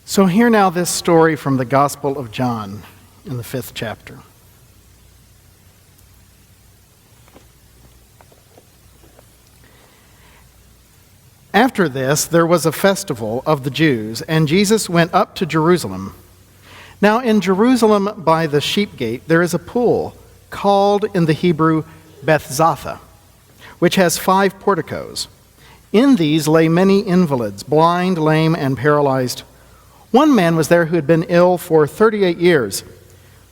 So hear now this story from the Gospel of John in the 5th chapter. After this, there was a festival of the Jews, and Jesus went up to Jerusalem. Now in Jerusalem by the sheep gate there is a pool, called in the Hebrew Bethzatha, which has 5 porticos. In these lay many invalids, blind, lame, and paralyzed. One man was there who had been ill for 38 years.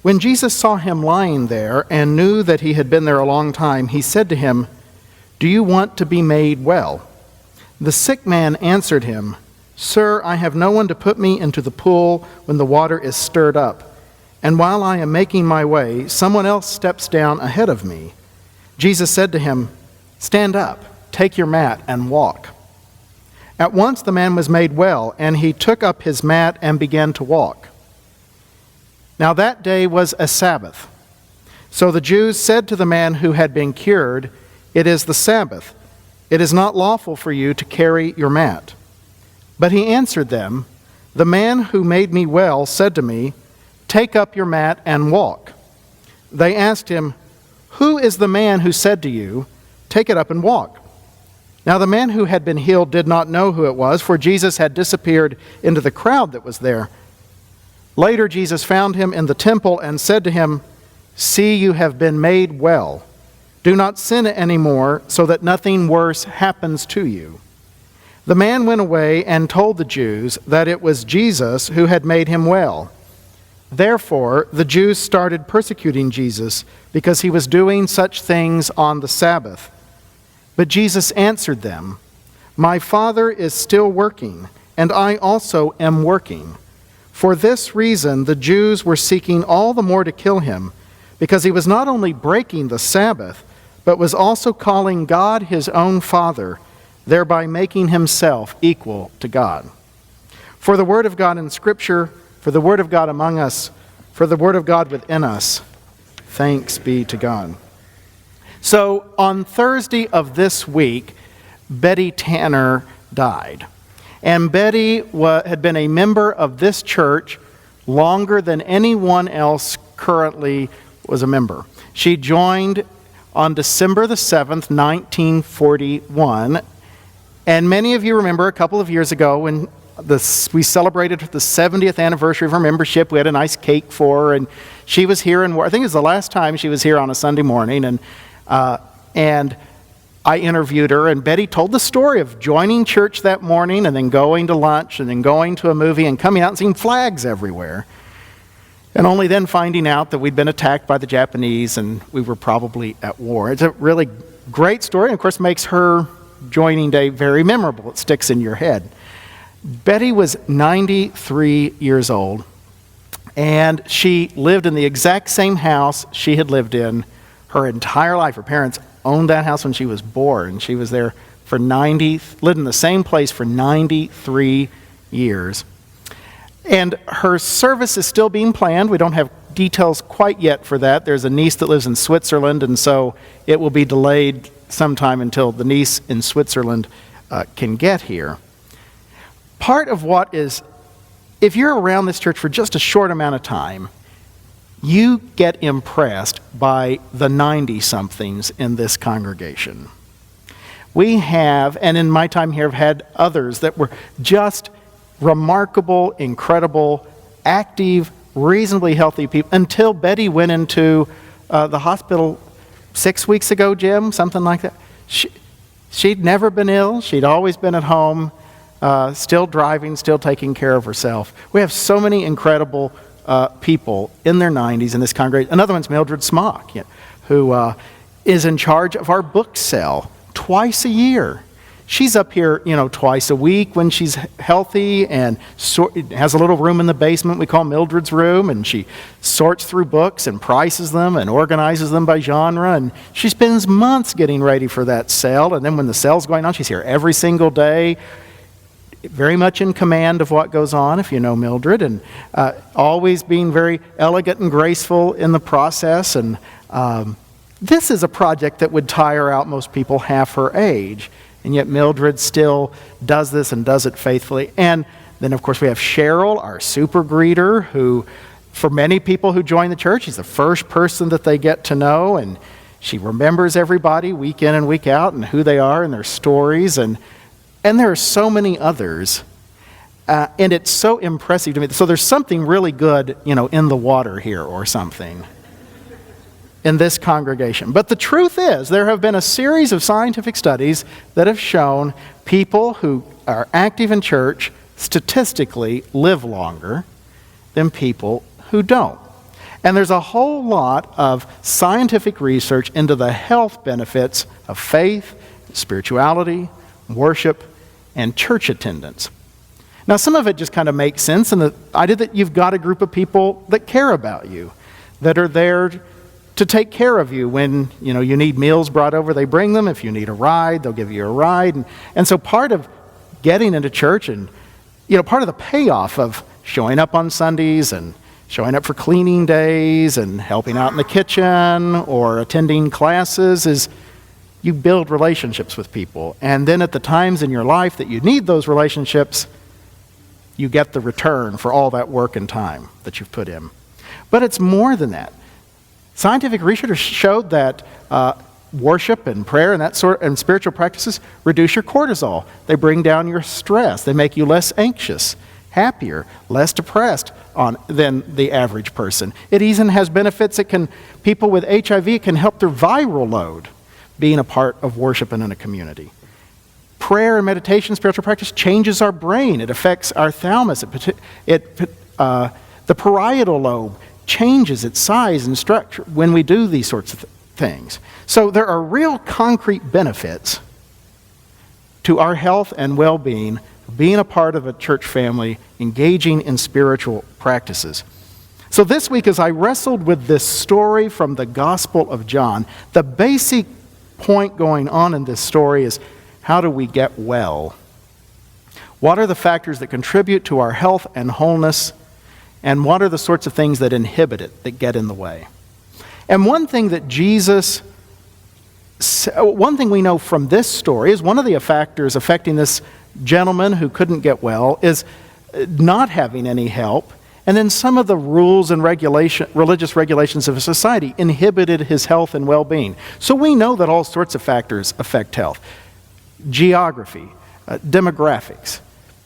When Jesus saw him lying there and knew that he had been there a long time, he said to him, "Do you want to be made well?" The sick man answered him, "Sir, I have no one to put me into the pool when the water is stirred up. And while I am making my way, someone else steps down ahead of me." Jesus said to him, "Stand up, take your mat, and walk." At once the man was made well, and he took up his mat and began to walk. Now that day was a Sabbath. So the Jews said to the man who had been cured, "It is the Sabbath. It is not lawful for you to carry your mat." But he answered them, "The man who made me well said to me, 'Take up your mat and walk.'" They asked him, "Who is the man who said to you, 'Take it up and walk'?" Now the man who had been healed did not know who it was, for Jesus had disappeared into the crowd that was there. Later Jesus found him in the temple and said to him, "See, you have been made well. Do not sin anymore, so that nothing worse happens to you." The man went away and told the Jews that it was Jesus who had made him well. Therefore the Jews started persecuting Jesus because he was doing such things on the Sabbath. But Jesus answered them, "My Father is still working, and I also am working." For this reason the Jews were seeking all the more to kill him, because he was not only breaking the Sabbath, but was also calling God his own Father, thereby making himself equal to God. For the word of God in Scripture, for the word of God among us, for the word of God within us, thanks be to God. So on Thursday of this week, Betty Tanner died. And Betty had been a member of this church longer than anyone else currently was a member. She joined on December the 7th, 1941. And many of you remember a couple of years ago when we celebrated the 70th anniversary of her membership. We had a nice cake for her, and she was here, and I think it was the last time she was here on a Sunday morning. And I interviewed her, and Betty told the story of joining church that morning and then going to lunch and then going to a movie and coming out and seeing flags everywhere. And only then finding out that we'd been attacked by the Japanese and we were probably at war. It's a really great story, and of course makes her joining day very memorable. It sticks in your head. Betty was 93 years old, and she lived in the exact same house she had lived in her entire life. Her parents owned that house when she was born. She was there for lived in the same place for 93 years. And her service is still being planned. We don't have details quite yet for that. There's a niece that lives in Switzerland, and so it will be delayed sometime until the niece in Switzerland can get here. Part of what is, if you're around this church for just a short amount of time, you get impressed by the 90-somethings in this congregation. We have, and in my time here, have had others that were just remarkable, incredible, active, reasonably healthy people, until Betty went into the hospital 6 weeks ago, Jim, something like that. She'd never been ill. She'd always been at home, still driving, still taking care of herself. We have so many incredible people in their 90s in this congregation. Another one's Mildred Smock, who is in charge of our book sale twice a year. She's up here, twice a week when she's healthy, and has a little room in the basement we call Mildred's room, and she sorts through books and prices them and organizes them by genre, and she spends months getting ready for that sale. And then when the sale's going on, she's here every single day, very much in command of what goes on, if you know Mildred, and always being very elegant and graceful in the process. And this is a project that would tire out most people half her age, and yet Mildred still does this and does it faithfully. And Then, of course, we have Cheryl, our super greeter, who, for many people who join the church, he's the first person that they get to know, and she remembers everybody week in and week out and who they are and their stories, and there are so many others, and it's so impressive to me. So there's something really good, in the water here or something in this congregation. But the truth is, there have been a series of scientific studies that have shown people who are active in church statistically live longer than people who don't. And there's a whole lot of scientific research into the health benefits of faith, spirituality, worship, and church attendance. Now, some of it just kind of makes sense in the idea that you've got a group of people that care about you, that are there to take care of you. When you need meals brought over, they bring them. If you need a ride, they'll give you a ride. And so part of getting into church and part of the payoff of showing up on Sundays and showing up for cleaning days and helping out in the kitchen or attending classes is you build relationships with people. And then at the times in your life that you need those relationships, you get the return for all that work and time that you've put in. But it's more than that. Scientific research showed that worship and prayer and spiritual practices reduce your cortisol. They bring down your stress. They make you less anxious, happier, less depressed than the average person. It even has benefits. People with HIV can help their viral load being a part of worship and in a community. Prayer and meditation, spiritual practice changes our brain. It affects our thalamus. The parietal lobe changes its size and structure when we do these sorts of things. So there are real concrete benefits to our health and well-being, being a part of a church family, engaging in spiritual practices. So this week, as I wrestled with this story from the Gospel of John, the basic point going on in this story is, how do we get well? What are the factors that contribute to our health and wholeness? And what are the sorts of things that inhibit it, that get in the way? And one thing we know from this story is one of the factors affecting this gentleman who couldn't get well is not having any help. And then some of the rules and religious regulations of a society inhibited his health and well-being. So we know that all sorts of factors affect health. Geography, demographics,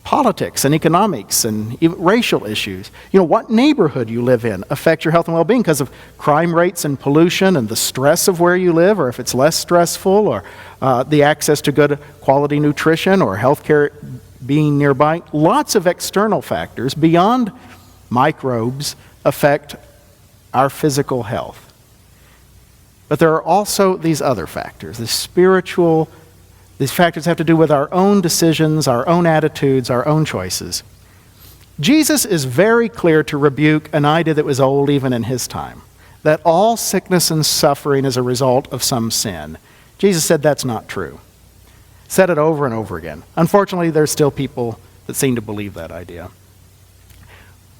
politics and economics and even racial issues. What neighborhood you live in affects your health and well-being because of crime rates and pollution and the stress of where you live, or if it's less stressful, or the access to good quality nutrition or health care being nearby. Lots of external factors beyond microbes affect our physical health. But there are also these other factors, these factors have to do with our own decisions, our own attitudes, our own choices. Jesus is very clear to rebuke an idea that was old even in his time, that all sickness and suffering is a result of some sin. Jesus said that's not true. Said it over and over again. Unfortunately, there's still people that seem to believe that idea.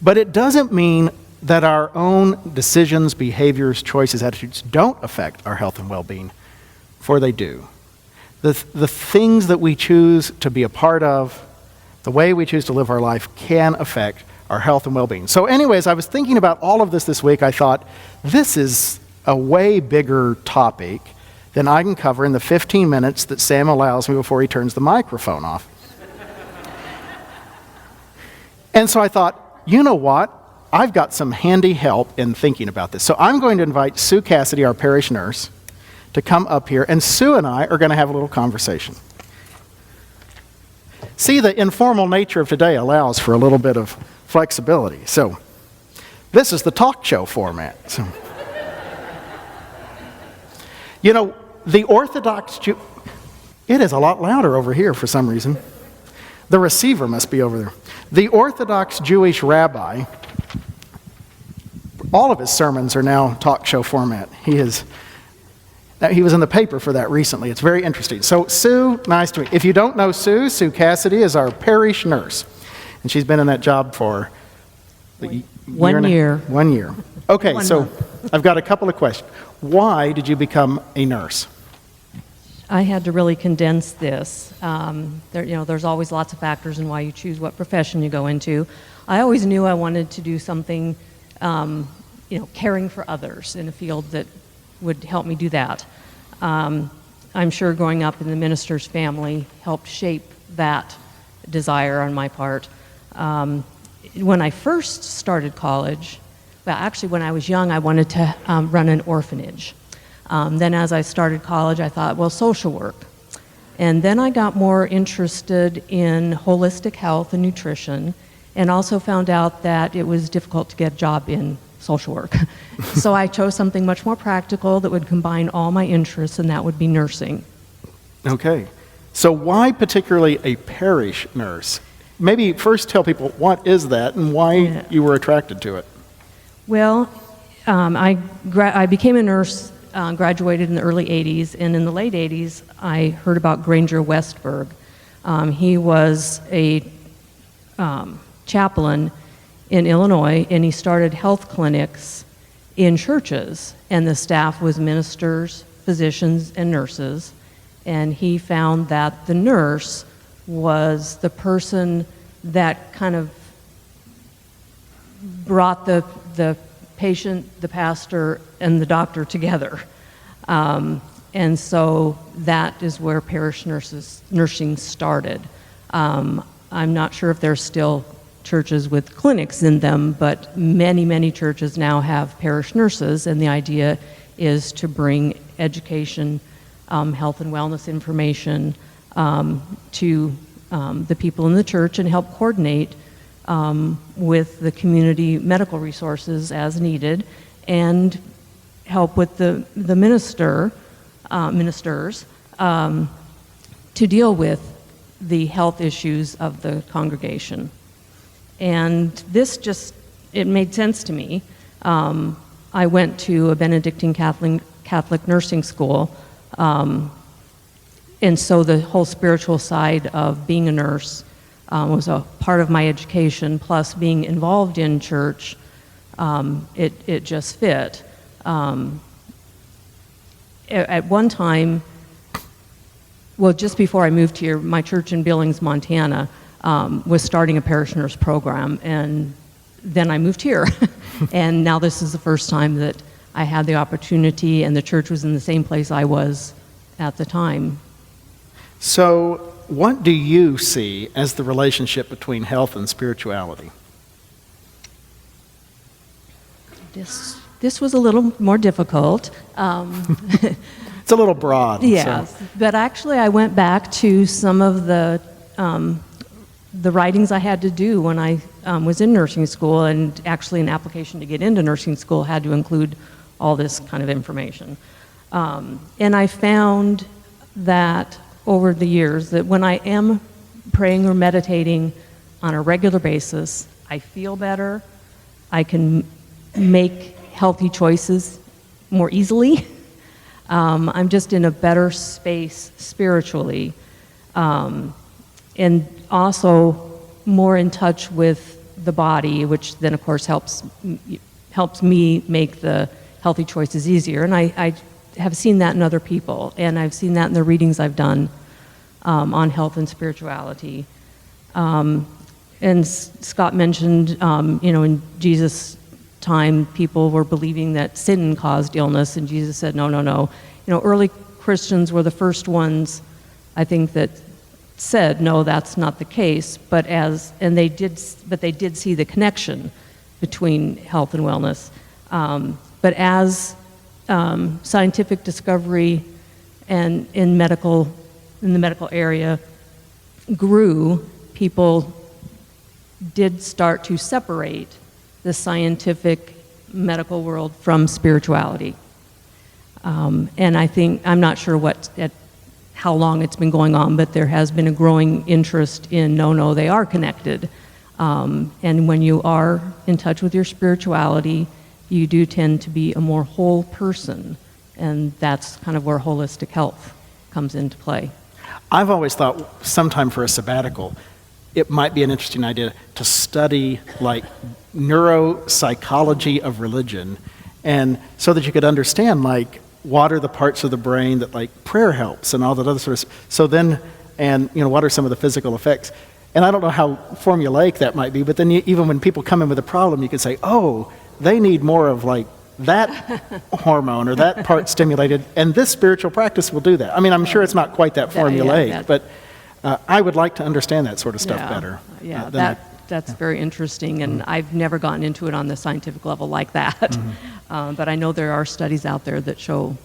But it doesn't mean that our own decisions, behaviors, choices, attitudes don't affect our health and well-being, for they do. The things that we choose to be a part of, the way we choose to live our life, can affect our health and well-being. So anyways, I was thinking about all of this week. I thought, this is a way bigger topic than I can cover in the 15 minutes that Sam allows me before he turns the microphone off. And so I thought, you know what? I've got some handy help in thinking about this. So I'm going to invite Sue Cassidy, our parish nurse, to come up here, and Sue and I are going to have a little conversation. See, the informal nature of today allows for a little bit of flexibility. So this is the talk show format. So, the Orthodox Jew... It is a lot louder over here for some reason. The receiver must be over there. The Orthodox Jewish rabbi, all of his sermons are now talk show format. He was in the paper for that recently. It's very interesting. So Sue, nice to meet you. If you don't know Sue, Sue Cassidy is our parish nurse. And she's been in that job for 1 year. 1 year. Okay, so I've got a couple of questions. Why did you become a nurse? I had to really condense this. There's always lots of factors in why you choose what profession you go into. I always knew I wanted to do something, caring for others in a field that would help me do that. I'm sure growing up in the minister's family helped shape that desire on my part. When I first started college, when I was young, I wanted to run an orphanage. Then as I started college, I thought, well, social work. And then I got more interested in holistic health and nutrition, and also found out that it was difficult to get a job in social work. So I chose something much more practical that would combine all my interests, and that would be nursing. Okay. So why particularly a parish nurse? Maybe first tell people what is that and why you were attracted to it. Well, I became a nurse, graduated in the early 80s, and in the late 80s, I heard about Granger Westberg. He was a chaplain in Illinois, and he started health clinics in churches, and the staff was ministers, physicians, and nurses, and he found that the nurse was the person that kind of brought the patient, the pastor, and the doctor together. And so that is where parish nursing started. I'm not sure if there's still churches with clinics in them, but many, many churches now have parish nurses, and the idea is to bring education, health and wellness information to the people in the church and help coordinate with the community medical resources as needed, and help with the ministers to deal with the health issues of the congregation. And this it made sense to me. I went to a Benedictine Catholic nursing school, and so the whole spiritual side of being a nurse was a part of my education, plus being involved in church, it just fit. At one time, well, just before I moved here, my church in Billings, Montana, was starting a parish nurse program, and then I moved here. And now this is the first time that I had the opportunity, and the church was in the same place I was at the time. So what do you see as the relationship between health and spirituality? This was a little more difficult. It's a little broad. Yes, so. But actually I went back to some of the writings I had to do when I was in nursing school, and actually an application to get into nursing school had to include all this kind of information. And I found that over the years that when I am praying or meditating on a regular basis, I feel better, I can make healthy choices more easily. I'm just in a better space spiritually, and also more in touch with the body, which then of course helps me make the healthy choices easier. And I have seen that in other people, and I've seen that in the readings I've done on health and spirituality. And Scott mentioned, in Jesus' time, people were believing that sin caused illness, and Jesus said, no. Early Christians were the first ones, I think, that said, no, that's not the case. But they did see the connection between health and wellness. But as scientific discovery and in the medical area grew, people did start to separate the scientific medical world from spirituality. And I think, I'm not sure how long it's been going on, but there has been a growing interest in, no, they are connected. And when you are in touch with your spirituality, you do tend to be a more whole person, and that's kind of where holistic health comes into play. I've always thought sometime for a sabbatical, it might be an interesting idea to study like neuropsychology of religion, and so that you could understand like what are the parts of the brain that like prayer helps and all that other sort of. So then, and what are some of the physical effects? And I don't know how formulaic that might be, but then even when people come in with a problem, you can say, oh, they need more of like that hormone or that part stimulated, and this spiritual practice will do that. I mean, I'm sure it's not quite that formulaic, but I would like to understand that sort of stuff better. That's very interesting, and I've never gotten into it on the scientific level like that. But I know there are studies out there that show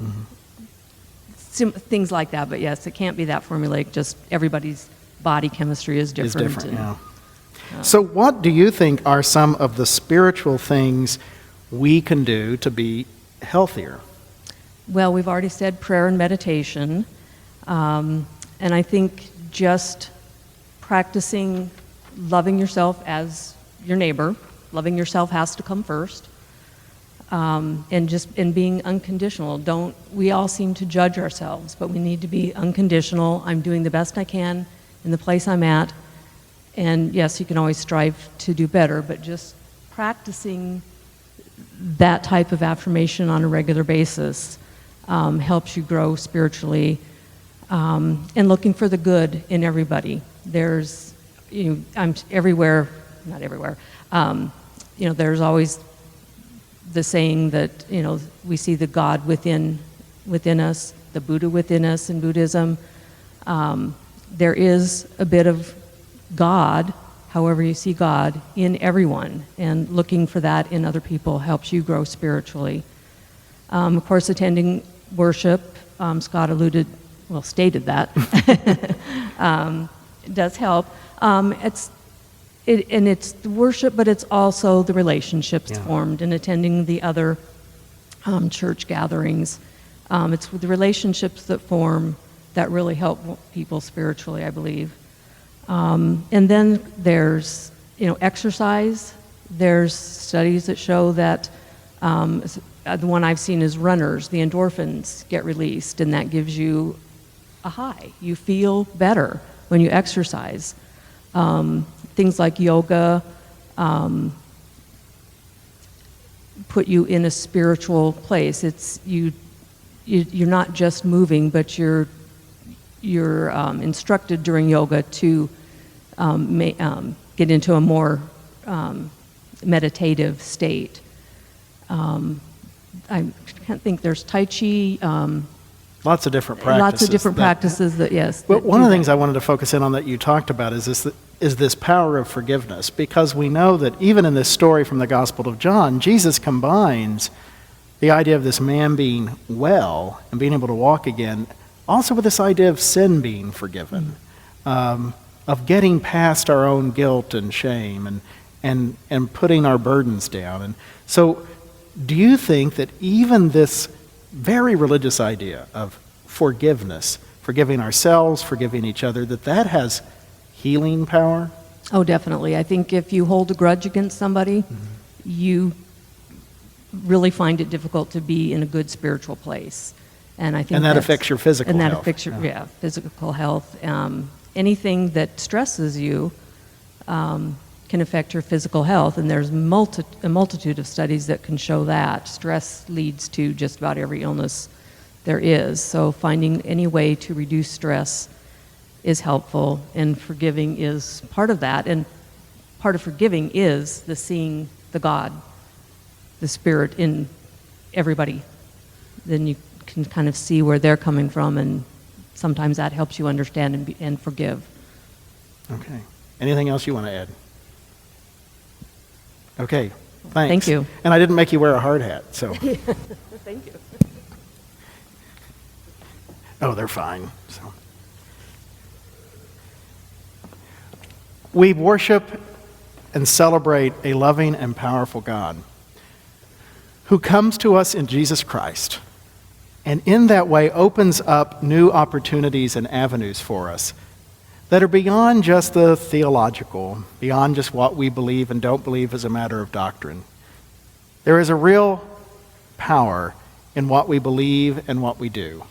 things like that. But yes, it can't be that formulaic. Just everybody's body chemistry is different. So what do you think are some of the spiritual things we can do to be healthier? Well, we've already said prayer and meditation. And I think just practicing loving yourself as your neighbor. Loving yourself has to come first. And being unconditional. We all seem to judge ourselves, but we need to be unconditional. I'm doing the best I can in the place I'm at. And yes, you can always strive to do better, but just practicing that type of affirmation on a regular basis helps you grow spiritually. And looking for the good in everybody. I'm everywhere, not everywhere. There's always the saying that we see the God within us, the Buddha within us in Buddhism. There is a bit of God, however you see God, in everyone, and looking for that in other people helps you grow spiritually. Of course, attending worship, Scott stated that, does help. It's the worship, but it's also the relationships formed and attending the other church gatherings. It's the relationships that form that really help people spiritually, I believe. And then there's, exercise. There's studies that show that the one I've seen is runners, the endorphins get released, and that gives you a high. You feel better when you exercise. Things like yoga put you in a spiritual place. It's you're not just moving, but you're instructed during yoga to get into a more meditative state. I can't think. There's Tai Chi. Lots of different practices. Lots of different practices that yes. But one of the things I wanted to focus in on that you talked about is this power of forgiveness, because we know that even in this story from the Gospel of John, Jesus combines the idea of this man being well and being able to walk again, also with this idea of sin being forgiven, of getting past our own guilt and shame and putting our burdens down. And so do you think that even this very religious idea of forgiveness, forgiving ourselves, forgiving each other, that has healing power? Oh, definitely. I think if you hold a grudge against somebody, you really find it difficult to be in a good spiritual place. And I think that affects your physical health. And that affects your physical health. Anything that stresses you can affect your physical health, and there's a multitude of studies that can show that. Stress leads to just about every illness there is. So finding any way to reduce stress is helpful, and forgiving is part of that. And part of forgiving is seeing the God, the Spirit in everybody. Then you can kind of see where they're coming from, and sometimes that helps you understand and forgive. Okay. Anything else you want to add? Okay, thanks. Thank you. And I didn't make you wear a hard hat, so. Thank you. Oh, they're fine. So. We worship and celebrate a loving and powerful God who comes to us in Jesus Christ, and in that way opens up new opportunities and avenues for us that are beyond just the theological, beyond just what we believe and don't believe as a matter of doctrine. There is a real power in what we believe and what we do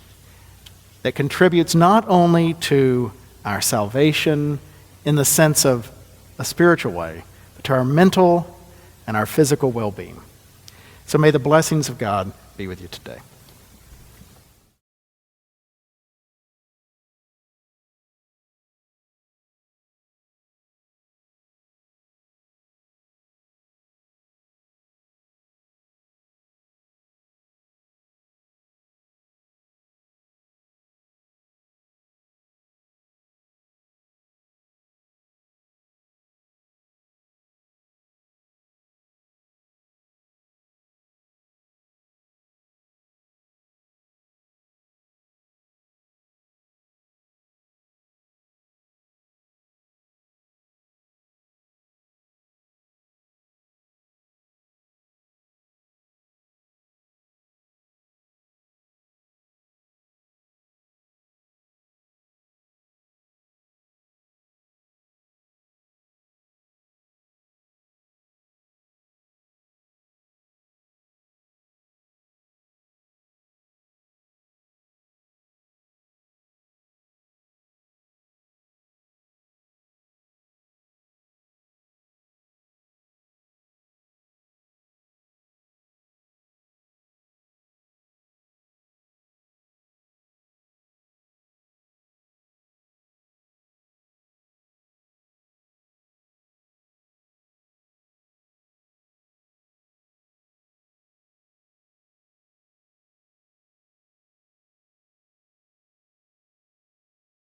that contributes not only to our salvation in the sense of a spiritual way, but to our mental and our physical well-being. So may the blessings of God be with you today.